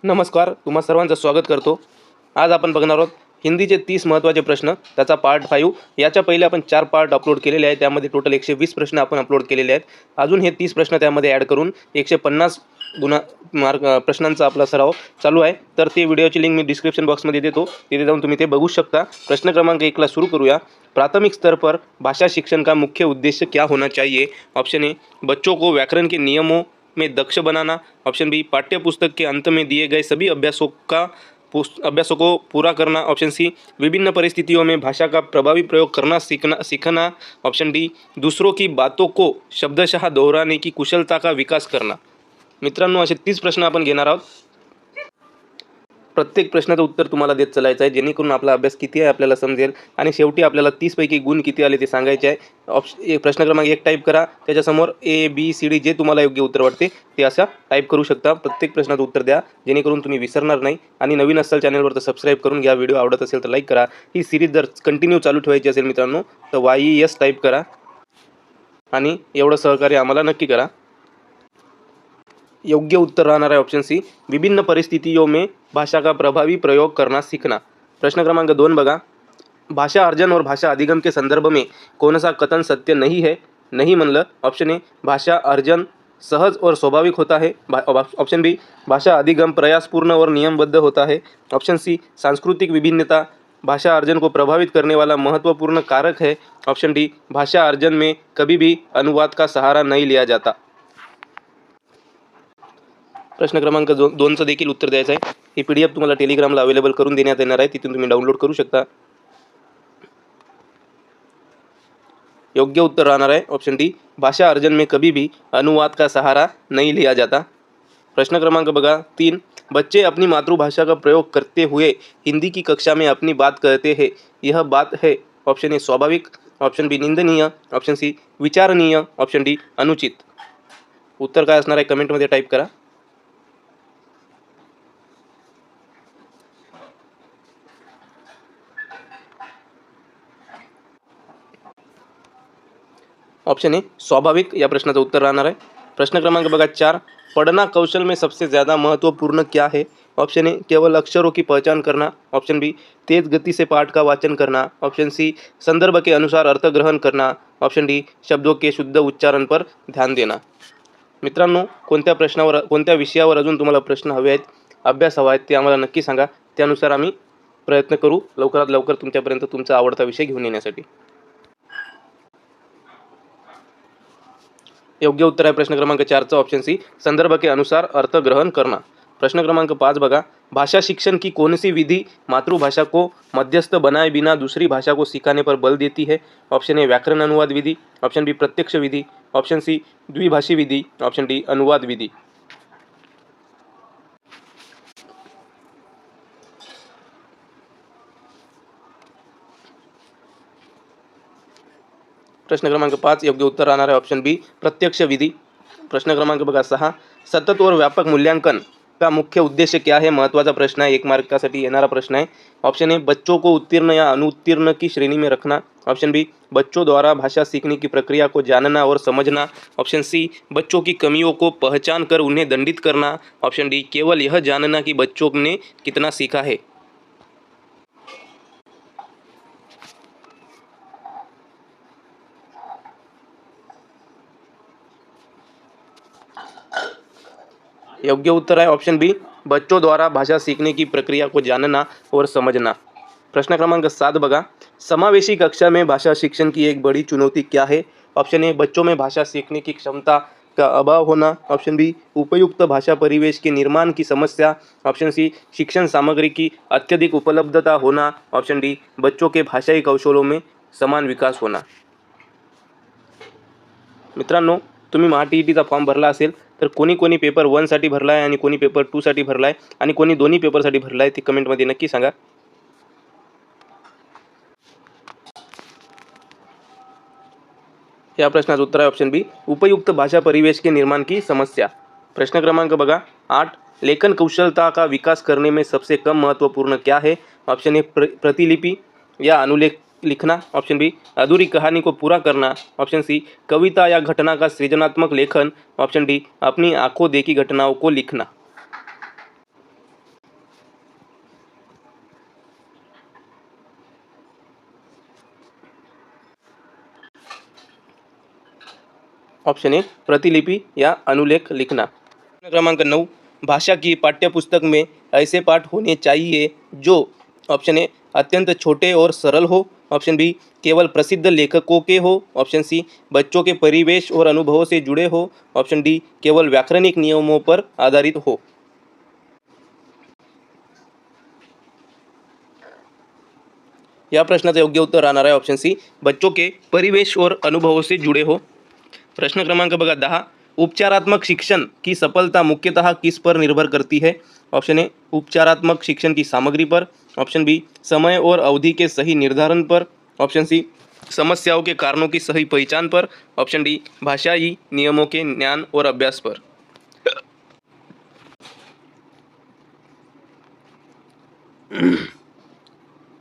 नमस्कार, तुम्हा सर्वांचं स्वागत करतो. आज आपण बघणार आहोत हिंदीचे 30 महत्त्वाचे प्रश्न, त्याचा पार्ट 5. याच्या पहिले आपण 4 पार्ट अपलोड केलेले आहेत. त्यामध्ये टोटल 120 प्रश्न आपण अपलोड केलेले आहेत. अजून हे 30 प्रश्न त्यामध्ये ॲड करून 150 प्रश्नांचा आपला सराव चालू आहे. तर ते व्हिडिओची लिंक मी डिस्क्रिप्शन बॉक्समध्ये देतो, तिथे जाऊन तुम्ही ते बघू शकता. प्रश्न क्रमांक 1 सुरू करूया. प्राथमिक स्तर पर भाषा शिक्षण का मुख्य उद्देश्य क्या होना चाहिए? ऑप्शन ए, बच्चों को व्याकरण के नियमों में दक्ष बनाना. ऑप्शन बी, पाठ्य पुस्तक के अंत में दिए गए सभी अभ्यासों को पूरा करना. ऑप्शन सी, विभिन्न परिस्थितियों में भाषा का प्रभावी प्रयोग करना सीखना. ऑप्शन डी, दूसरों की बातों को शब्दशः दोहराने की कुशलता का विकास करना. मित्रांनो, असे 30 प्रश्न आपण घेणार आहोत. प्रत्येक प्रश्नाचं उत्तर तुम्हाला देत चालायचं आहे, जेणेकरून आपला अभ्यास किती आहे आपल्याला समजेल आणि शेवटी आपल्याला 30 पैकी गुण किती आले ते सांगायचे आहे. प्रश्न क्रमांक 1 टाईप करा, त्याच्यासमोर ABCD जे तुम्हाला योग्य उत्तर वाटते ते असं टाईप करू शकता. प्रत्येक प्रश्नाचं उत्तर द्या, जेणेकरून तुम्ही विसरणार नाही. आणि नवीन असाल चॅनलवर तर सबस्क्राईब करून घ्या. व्हिडिओ आवडत असेल तर लाईक करा. ही सिरीज जर कंटिन्यू चालू ठेवायची असेल मित्रांनो तर YES टाईप करा आणि एवढं सहकार्य आम्हाला नक्की करा. योग्य उत्तर राहणार आहे ऑप्शन सी, विभिन्न परिस्थितियों में भाषा का प्रभावी प्रयोग करना सीखना. प्रश्न क्रमांक 2 बघा. भाषा अर्जन और भाषा अधिगम के संदर्भ में कौन सा कथन सत्य नहीं है? नहीं म्हणलं. ऑप्शन ए, भाषा अर्जन सहज और स्वाभाविक होता है. ऑप्शन बी, भाषा अधिगम प्रयासपूर्ण और नियमबद्ध होता है. ऑप्शन सी, सांस्कृतिक विभिन्नता भाषा अर्जन को प्रभावित करने वाला महत्वपूर्ण कारक है. ऑप्शन डी, भाषा अर्जन में कभी भी अनुवाद का सहारा नहीं लिया जाता. प्रश्न क्रमांक 2चं देखील उत्तर द्यायचं आहे. ही PDF तुम्हाला टेलिग्रामला अवेलेबल करून देण्यात येणार आहे, तिथून तुम्ही डाउनलोड करू शकता. योग्य उत्तर राहणार आहे ऑप्शन डी, भाषा अर्जन में कभी भी अनुवाद का सहारा नहीं लिया जाता. प्रश्न क्रमांक बघा 3. बच्चे अपनी मातृभाषा का प्रयोग करते हुए हिंदी की कक्षा में अपनी बात कहते हैं, यह बात है. ऑप्शन ए, स्वाभाविक. ऑप्शन बी, निंदनीय. ऑप्शन सी, विचारणीय. ऑप्शन डी, अनुचित. उत्तर काय असणार आहे कमेंटमध्ये टाईप करा. ऑप्शन ए, स्वाभाविक या प्रश्नाचं उत्तर राहणार आहे. प्रश्न क्रमांक बघा 4. पढ़ना कौशल में सबसे ज़्यादा महत्वपूर्ण क्या है? ऑप्शन ए, केवल अक्षरों की पहचान करना. ऑप्शन बी, तेज गति से पाठ का वाचन करना. ऑप्शन सी, संदर्भ के अनुसार अर्थ ग्रहण करना. ऑप्शन डी, शब्दों के शुद्ध उच्चारण पर ध्यान देना. मित्रांनो, कोणत्या विषयावर अजून तुम्हाला प्रश्न हवे आहेत, अभ्यास हवा आहे ते आम्हाला नक्की सांगा. त्यानुसार आम्ही प्रयत्न करू लवकरात लवकर तुमच्यापर्यंत तुमचा आवडता विषय घेऊन येण्यासाठी. योग्य उत्तर आहे प्रश्न क्रमांक 4चं ऑप्शन सी, संदर्भ के अनुसार अर्थ ग्रहण करना. प्रश्न क्रमांक 5 बघा. भाषा शिक्षण की कौन सी विधि मातृभाषा को मध्यस्थ बनाए बिना दूसरी भाषा को सिखाने पर बल देती है? ऑप्शन ए, व्याकरण अनुवाद विधि. ऑप्शन बी, प्रत्यक्ष विधि. ऑप्शन सी, द्विभाषी विधि. ऑप्शन डी, अनुवाद विधि. प्रश्न क्रमांक 5 योग्य उत्तर राहणार आहे ऑप्शन बी, प्रत्यक्ष विधि. प्रश्न क्रमांक बघा 6. सतत और व्यापक मूल्यांकन का मुख्य उद्देश्य क्या है? महत्त्वाचा प्रश्न आहे, 1 मार्कासाठी येणारा प्रश्न आहे. ऑप्शन ए, बच्चों को उत्तीर्ण या अनुत्तीर्ण की श्रेणी में रखना. ऑप्शन बी, बच्चों द्वारा भाषा सीखने की प्रक्रिया को जानना और समझना. ऑप्शन सी, बच्चों की कमियों को पहचान कर उन्हें दंडित करना. ऑप्शन डी, केवल यह जानना कि बच्चों ने कितना सीखा है. योग्य उत्तर है ऑप्शन बी, बच्चों द्वारा भाषा सीखने की प्रक्रिया को जानना और समझना. प्रश्न क्रमांक 7 बघा. समावेशी कक्षा में भाषा शिक्षण की एक बड़ी चुनौती क्या है? ऑप्शन ए, बच्चों में भाषा सीखने की क्षमता का अभाव होना. ऑप्शन बी, उपयुक्त भाषा परिवेश के निर्माण की समस्या. ऑप्शन सी, शिक्षण सामग्री की अत्यधिक उपलब्धता होना. ऑप्शन डी, बच्चों के भाषाई कौशलों में समान विकास होना. मित्रांनो, तुम्ही TETचा फॉर्म भरला असेल तर कोणी पेपर 1 साठी भरला आहे आणि कोणी पेपर 2 साठी भरला आहे आणि कोणी दोन्ही पेपरसाठी भरला आहे ते कमेंटमध्ये नक्की सांगा. या प्रश्नाचं उत्तर आहे ऑप्शन बी, उपयुक्त भाषा परिवेश के निर्माण की समस्या. प्रश्न क्रमांक बघा 8. लेखन कौशलता का विकास करने में सबसे कम महत्वपूर्ण क्या है? ऑप्शन ए, प्रतिलिपि या अनुलेख लिखना. ऑप्शन बी, अधूरी कहानी को पूरा करना. ऑप्शन सी, कविता या घटना का सृजनात्मक लेखन. ऑप्शन डी, अपनी आंखों देखी घटनाओं को लिखना. ऑप्शन ए प्रतिलिपि या अनुलेख लिखना। प्रश्न क्रमांक 9, भाषा की पाठ्यपुस्तक में ऐसे पाठ होने चाहिए जो ऑप्शन ए अत्यंत छोटे और सरल हो, ऑप्शन बी केवल प्रसिद्ध लेखकों के हो, ऑप्शन सी बच्चों के परिवेश और अनुभवों से जुड़े हो, ऑप्शन डी केवल व्याकरणिक नियमों पर आधारित हो। या प्रश्नाचं योग्य उत्तर राहणार आहे ऑप्शन सी बच्चों के परिवेश और अनुभवों से जुड़े हो। प्रश्न क्रमांक बघा 10, उपचारात्मक शिक्षण की सफलता मुख्यतः किस पर निर्भर करती है? ऑप्शन ए उपचारात्मक शिक्षण की सामग्री पर, ऑप्शन बी समय और अवधि के सही निर्धारण पर, ऑप्शन सी समस्याओं के कारणों की सही पहचान पर, ऑप्शन डी भाषाई नियमों के ज्ञान और अभ्यास पर।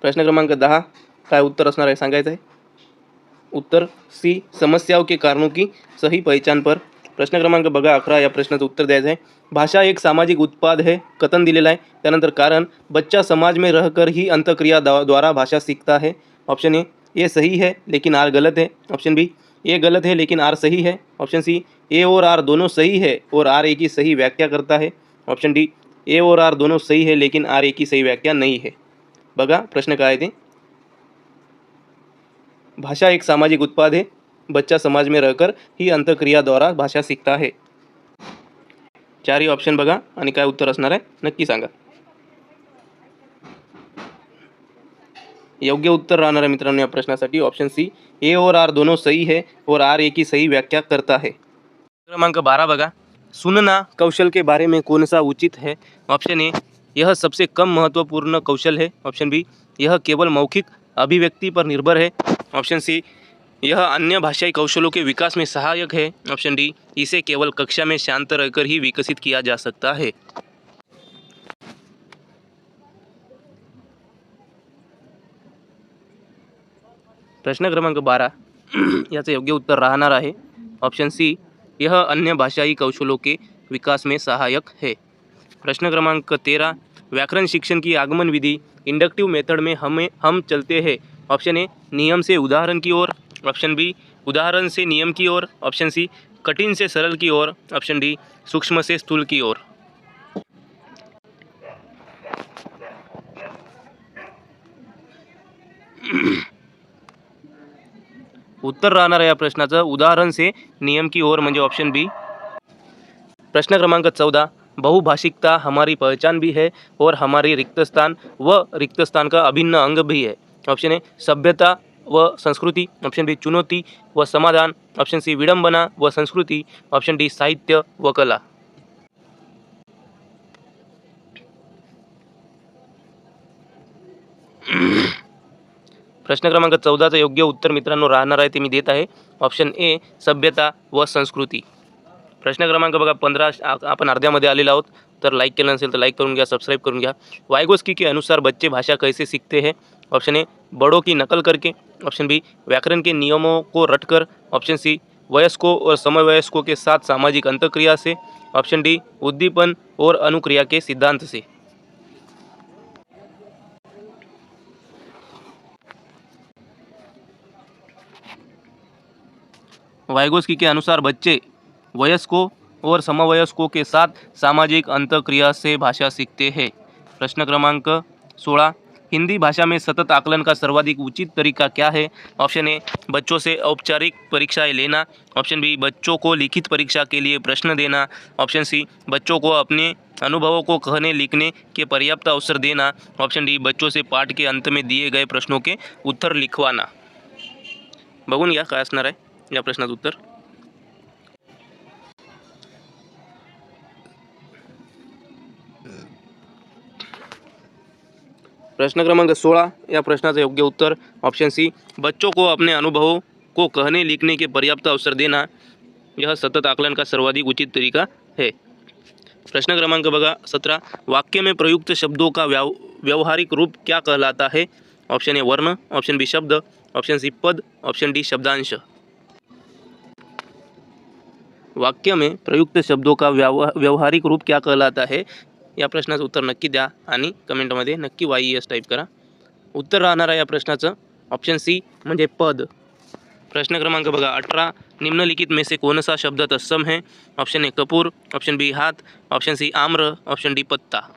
प्रश्न क्रमांक 10 काय उत्तर असणार आहे सांगायचं आहे? उत्तर सी समस्याओं के कारणों की सही पहचान पर। प्रश्न क्रमांक बघा 11 या प्रश्नाचं उत्तर द्यायचं आहे। भाषा एक सामाजिक उत्पाद है, कथन दिलेला आहे। त्यानंतर कारण बच्चा समाज में रहकर ही अंतक्रिया द्वारा भाषा सीखता है। ऑप्शन ए ये सही है लेकिन आर गलत है, ऑप्शन बी ये गलत है लेकिन आर सही है, ऑप्शन सी ए और आर दोनों सही है और आर एक ही सही व्याख्या करता है, ऑप्शन डी ए और आर दोनों सही है लेकिन आर एक ही सही व्याख्या नहीं है। बघा प्रश्न काय आहे ते, भाषा एक सामाजिक उत्पाद है, बच्चा समाज में रहकर ही अंतक्रिया द्वारा भाषा सीखता है। चारही ऑप्शन बघा आणि काय उत्तर असणार आहे नक्की सांगा। योग्य उत्तर राहणार आहे मित्रांनो या प्रश्नासाठी ऑप्शन सी ए और आर दोनों सही है और आर एक ही सही व्याख्या करता है। क्रमांक 12 बघा, सुनना कौशल के बारे में कौन सा उचित है? ऑप्शन ए यह सबसे कम महत्वपूर्ण कौशल है, ऑप्शन बी यह केवल मौखिक अभिव्यक्ति पर निर्भर है, ऑप्शन सी यह अन्य भाषाई कौशलों के विकास में सहायक है, ऑप्शन डी इसे केवल कक्षा में शांत रहकर ही विकसित किया जा सकता है। प्रश्न क्रमांक 12 याचं योग्य उत्तर राहणार आहे ऑप्शन सी यह अन्य भाषाई कौशलों के विकास में सहायक है। प्रश्न क्रमांक 13, व्याकरण शिक्षण की आगमन विधि इंडक्टिव मेथड में हम चलते हैं। ऑप्शन ए नियम से उदाहरण की ओर, ऑप्शन बी उदाहरण से नियम की ओर, ऑप्शन सी कठिन से सरल की ओर, ऑप्शन डी सूक्ष्म से स्थूल की ओर। उत्तर राहणार आहे या प्रश्नाचं उदाहरण से नियम की ओर म्हणजे ऑप्शन बी। प्रश्न क्रमांक 14, बहुभाषिकता हमारी पहचान भी है और हमारी रिक्तस्थान व रिक्तस्थान का अभिन्न अंग भी है। ऑप्शन ए सभ्यता व संस्कृति, ऑप्शन बी चुनौती व समाधान, ऑप्शन सी विडंबना व संस्कृति, ऑप्शन डी साहित्य व कला। प्रश्न क्रमांक 14चं योग्य उत्तर मित्रांनो राहणार आहे ते मी देत आहे ऑप्शन ए सभ्यता व संस्कृती। प्रश्न क्रमांक बघा 15 आपण अर्ध्यामध्ये आलेलो आहोत, तर लाईक केलं नसेल तर लाईक करून घ्या, सबस्क्राइब करून घ्या। वाइगोस्की के अनुसार बच्चे भाषा कैसे सीखते हैं? ऑप्शन ए बड़ों की नकल करके, ऑप्शन बी व्याकरण के नियमों को रटकर, ऑप्शन सी वयस्कों और समवयस्कों के साथ सामाजिक अंतक्रिया से, ऑप्शन डी उद्दीपन और अनुक्रिया के सिद्धांत से। वाइगोस्की के अनुसार बच्चे वयस्कों और समवयस्कों के साथ सामाजिक अंतक्रिया से भाषा सीखते हैं। प्रश्न क्रमांक 16, हिंदी भाषा में सतत आकलन का सर्वाधिक उचित तरीका क्या है? ऑप्शन ए बच्चों से औपचारिक परीक्षाएं लेना, ऑप्शन बी बच्चों को लिखित परीक्षा के लिए प्रश्न देना, ऑप्शन सी बच्चों को अपने अनुभवों को कहने लिखने के पर्याप्त अवसर देना, ऑप्शन डी बच्चों से पाठ के अंत में दिए गए प्रश्नों के उत्तर लिखवाना। बघून घ्या काय असणार आहे या प्रश्नाचं उत्तर। प्रश्न क्रमांक 16 या प्रश्नाचं योग्य उत्तर ऑप्शन सी बच्चों को अपने अनुभवों को कहने लिखने के पर्याप्त अवसर देना यह सतत आकलन का सर्वाधिक उचित तरीका है। प्रश्न क्रमांक बघा 17, वाक्य में प्रयुक्त शब्दों का व्यवहारिक रूप क्या कहलाता है? ऑप्शन ए वर्ण, ऑप्शन बी शब्द, ऑप्शन सी पद, ऑप्शन डी शब्दांश। वाक्य में प्रयुक्त शब्दों का व्यवहारिक रूप क्या कहलाता है या प्रश्नाचं उत्तर नक्की द्या आणि कमेंटमध्ये नक्की YES टाईप करा। उत्तर राहणार आहे या प्रश्नाचं ऑप्शन सी म्हणजे पद। प्रश्न क्रमांक बघा 18, निम्नलिखित में से कौन सा शब्द तत्सम है? ऑप्शन ए कपूर, ऑप्शन बी हाथ, ऑप्शन सी आम्र, ऑप्शन डी पत्ता।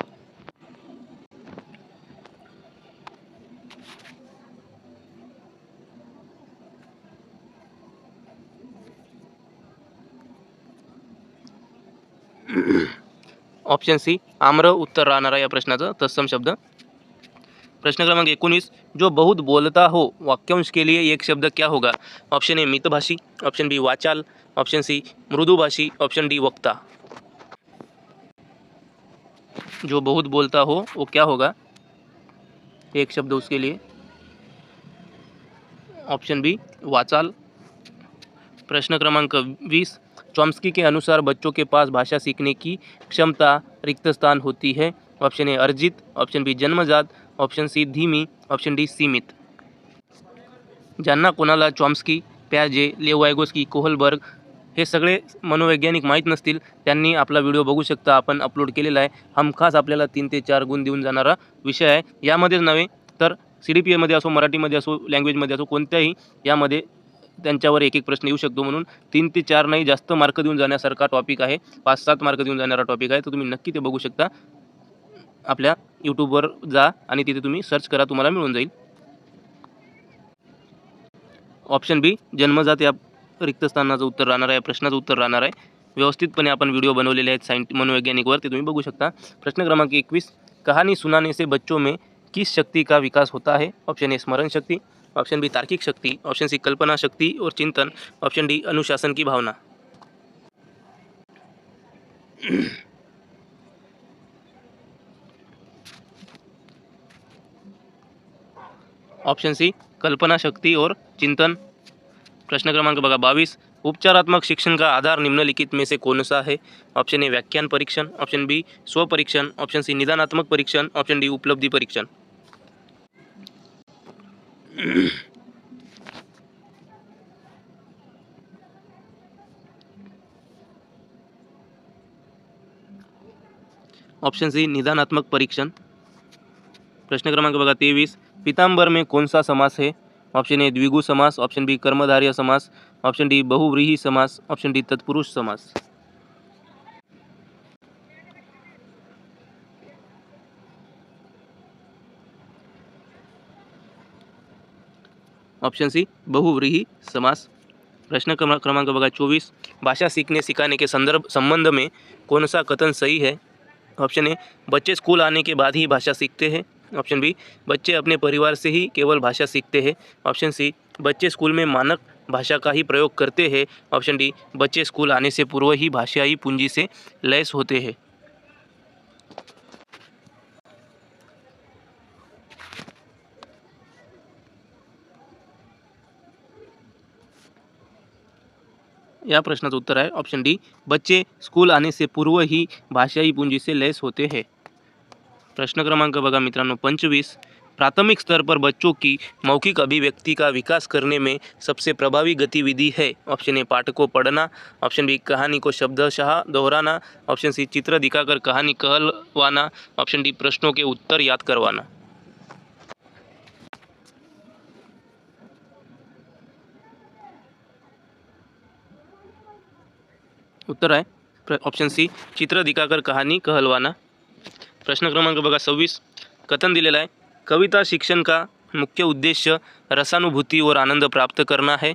ऑप्शन सी आम्र उत्तर राहणार या प्रश्नाचं तत्सम शब्द। प्रश्न क्रमांक 19, जो बहुत बोलता हो वाक्यांश के लिए एक शब्द क्या होगा? ऑप्शन ए मितभाषी, ऑप्शन बी वाचाल, ऑप्शन सी मृदुभाषी, ऑप्शन डी वक्ता। जो बहुत बोलता हो वो क्या होगा? एक शब्द उसके लिए। ऑप्शन बी वाचाल। प्रश्न क्रमांक 20, चॉम्स्की के अनुसार बच्चों के पास भाषा सीखने की क्षमता रिक्त स्थान होती है। ऑप्शन ए अर्जित, ऑप्शन बी जन्मजात, ऑप्शन सी धीमी, ऑप्शन डी सीमित। ज्यांना कोणाला चॉम्स्की, प्याजे, लेवायगोस्की, कोहलबर्ग हे सगळे मनोवैज्ञानिक माहीत नसतील त्यांनी आपला व्हिडिओ बघू शकता, आपण अपलोड केलेला आहे। हमखास आपल्याला 3 ते 4 गुण देऊन जाणारा विषय आहे। यामध्येच नव्हे तर CDPA असो, मराठीमध्ये असो, लँग्वेजमध्ये असो, कोणत्याही यामध्ये त्यांच्यावर एक प्रश्न येऊ शकतो, म्हणून 3 ते 4 नाही जास्त मार्क देऊन जाण्यासारखा टॉपिक आहे। 5-7 मार्क देऊन जाणारा टॉपिक आहे, तर तुम्ही नक्की ते बघू शकता। आपल्या यूट्यूबवर जा आणि तिथे तुम्ही सर्च करा, तुम्हाला मिळून जाईल। ऑप्शन बी जन्मजात या रिक्त स्थानाचं उत्तर राहणार आहे, प्रश्नाचं उत्तर राहणार आहे। व्यवस्थितपणे आपण व्हिडिओ बनवलेले आहेत मनोवैज्ञानिकवर, ते तुम्ही बघू शकता। प्रश्न क्रमांक 21, कहानी सुनाने से बच्चों में किस शक्ति का विकास होता है? ऑप्शन ए स्मरण शक्ति, ऑप्शन बी तार्किक शक्ति, ऑप्शन सी कल्पना शक्ति और चिंतन, ऑप्शन डी अनुशासन की भावना। ऑप्शन सी कल्पना शक्ति और चिंतन। प्रश्न क्रमांक बघा 22, उपचारात्मक शिक्षण का आधार निम्नलिखित में से कौन सा है? ऑप्शन ए व्याख्यान परीक्षण, ऑप्शन बी स्वपरीक्षण, ऑप्शन सी निदानात्मक परीक्षण, ऑप्शन डी उपलब्धि परीक्षण। ऑप्शन सी निदानात्मक परीक्षण। प्रश्न क्रमांक बघा 23, पीताम्बर में कौन सा समास है? ऑप्शन ए द्विगु समास, ऑप्शन बी कर्मधारय समास, ऑप्शन डी बहुव्रीहि समास, ऑप्शन डी तत्पुरुष समास। ऑप्शन सी बहुव्रीहि समास। प्रश्न क्रमांक बघा 24, भाषा सीखने सिखाने के संबंध में कौन सा कथन सही है? ऑप्शन ए बच्चे स्कूल आने के बाद ही भाषा सीखते हैं, ऑप्शन बी बच्चे अपने परिवार से ही केवल भाषा सीखते हैं, ऑप्शन सी बच्चे स्कूल में मानक भाषा का ही प्रयोग करते हैं, ऑप्शन डी बच्चे स्कूल आने से पूर्व ही भाषाई पूंजी से लैस होते हैं। या प्रश्नाचं उत्तर आहे ऑप्शन डी, बच्चे स्कूल आने से पूर्व ही भाषाई पूंजी से लैस होते हैं। प्रश्न क्रमांक बघा मित्रांनो 25, प्राथमिक स्तर पर बच्चों की मौखिक अभिव्यक्ति का विकास करने में सबसे प्रभावी गतिविधि है। ऑप्शन ए पाठ को पढ़ना, ऑप्शन बी कहानी को शब्दशः दोहराना, ऑप्शन सी चित्र दिखाकर कहानी कहलवाना, ऑप्शन डी प्रश्नों के उत्तर याद करवाना। उत्तर आहे ऑप्शन सी चित्र दिखाकर कहानी कहलवाना। प्रश्न क्रमांक बघा 26, कथन दिलेला आहे, कविता शिक्षण का मुख्य उद्देश्य रसानुभूति और आनंद प्राप्त करना है।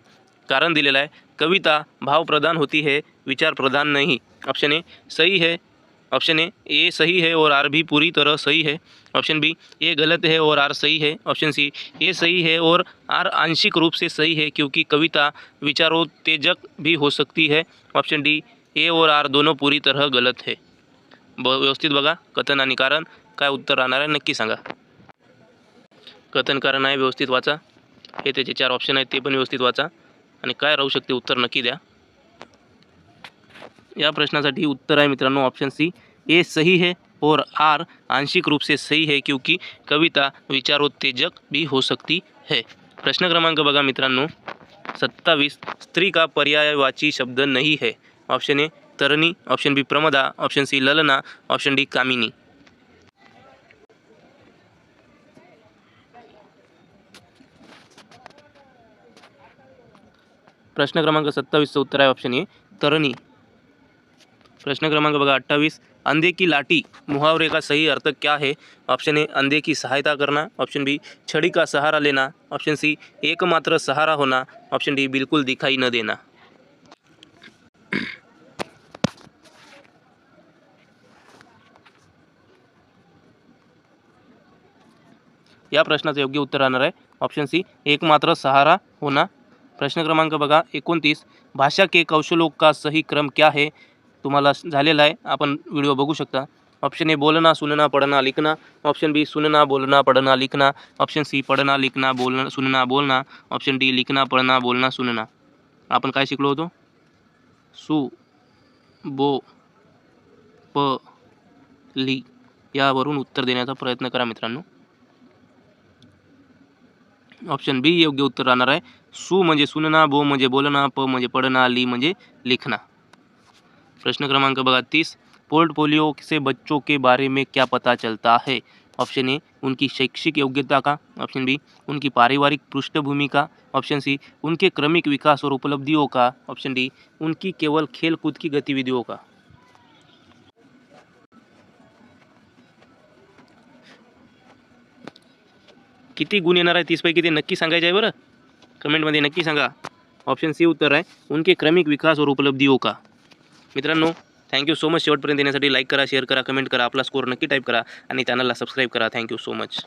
कारण दिलेला है, कविता भाव प्रदान होती है, विचार प्रदान नहीं। ऑप्शन ए सही है, ऑप्शन ए सही है और आर भी पूरी तरह सही है, ऑप्शन बी ए गलत है और आर सही है, ऑप्शन सी ए सही है और आर आंशिक रूप से सही है क्योंकि कविता विचारोत्तेजक भी हो सकती है, ऑप्शन डी ए और आर दोनों पूरी तरह गलत है। व्यवस्थित बघा कथन आणि कारण, काय उत्तर राहणार आहे नक्की सांगा। कथन कारण आहे व्यवस्थित वाचा, हे त्याचे 4 ऑप्शन आहेत ते पण व्यवस्थित वाचा आणि काय राहू शकते उत्तर नक्की द्या। या प्रश्नासाठी उत्तर आहे मित्रांनो ऑप्शन सी ए सही है और आर आंशिक रूप से सही है क्योंकि कविता विचारोत्तेजक भी हो सकती है। प्रश्न क्रमांक बघा मित्रांनो 27, स्त्री का पर्यायवाची शब्द नहीं है। ऑप्शन ए तरणी, ऑप्शन बी प्रमदा, ऑप्शन सी ललना, ऑप्शन डी कामिनी। प्रश्न क्रमांक 27चं उत्तर आहे ऑप्शन ए तरणी. प्रश्न क्रमांक बघा 28, अंधे की लाठी मुहावरे का सही अर्थ क्या है? ऑप्शन ए अंधे की सहायता करना, ऑप्शन बी छड़ी का सहारा लेना, ऑप्शन सी एकमात्र सहारा होना, ऑप्शन डी बिल्कुल दिखाई न देना. या प्रश्नाचं योग्य उत्तर राहणार आहे ऑप्शन सी एकमात्र सहारा होना. प्रश्न क्रमांक बघा 29, भाषा के कौशलों का सही क्रम क्या है? तुम्हाला झालेला आहे, आपण व्हिडिओ बघू शकता. ऑप्शन ए बोलना सुनना पढ़ना लिखना, ऑप्शन बी सुनना बोलना पढ़ना लिखना, ऑप्शन सी पढ़ना लिखना बोलना सुनना बोलना, ऑप्शन डी लिखना पढ़ना बोलना सुनना. आपण काय शिकलो होतो? सु बो प ली यावरून उत्तर देण्याचा प्रयत्न करा मित्रांनो. ऑप्शन बी योग्य उत्तर राहणार आहे. सु म्हणजे सुनना, बो म्हणजे बोलना, प म्हणजे पढ़ना, ली म्हणजे लिखना. प्रश्न क्रमांक बघा 30, पोर्टफोलियो से बच्चों के बारे में क्या पता चलता है? ऑप्शन ए उनकी शैक्षिक योग्यता का, ऑप्शन बी उनकी पारिवारिक पृष्ठभूमि का, ऑप्शन सी उनके क्रमिक विकास और उपलब्धियों का, ऑप्शन डी उनकी केवल खेल कूद की गतिविधियों का. किती गुण येणार आहे 30 पैकी ते नक्की सांगायचे आहे बरं, कमेंटमध्ये नक्की सांगा. ऑप्शन सी उत्तर आहे उनके क्रमिक विकास और उपलब्धियों का. मित्रांनो थँक्यू सो मच शेवटपर्यंत येण्यासाठी. लाईक करा, शेअर करा, कमेंट करा, आपला स्कोर नक्की टाईप करा आणि चॅनलला सबस्क्राईब करा. Thank you so much.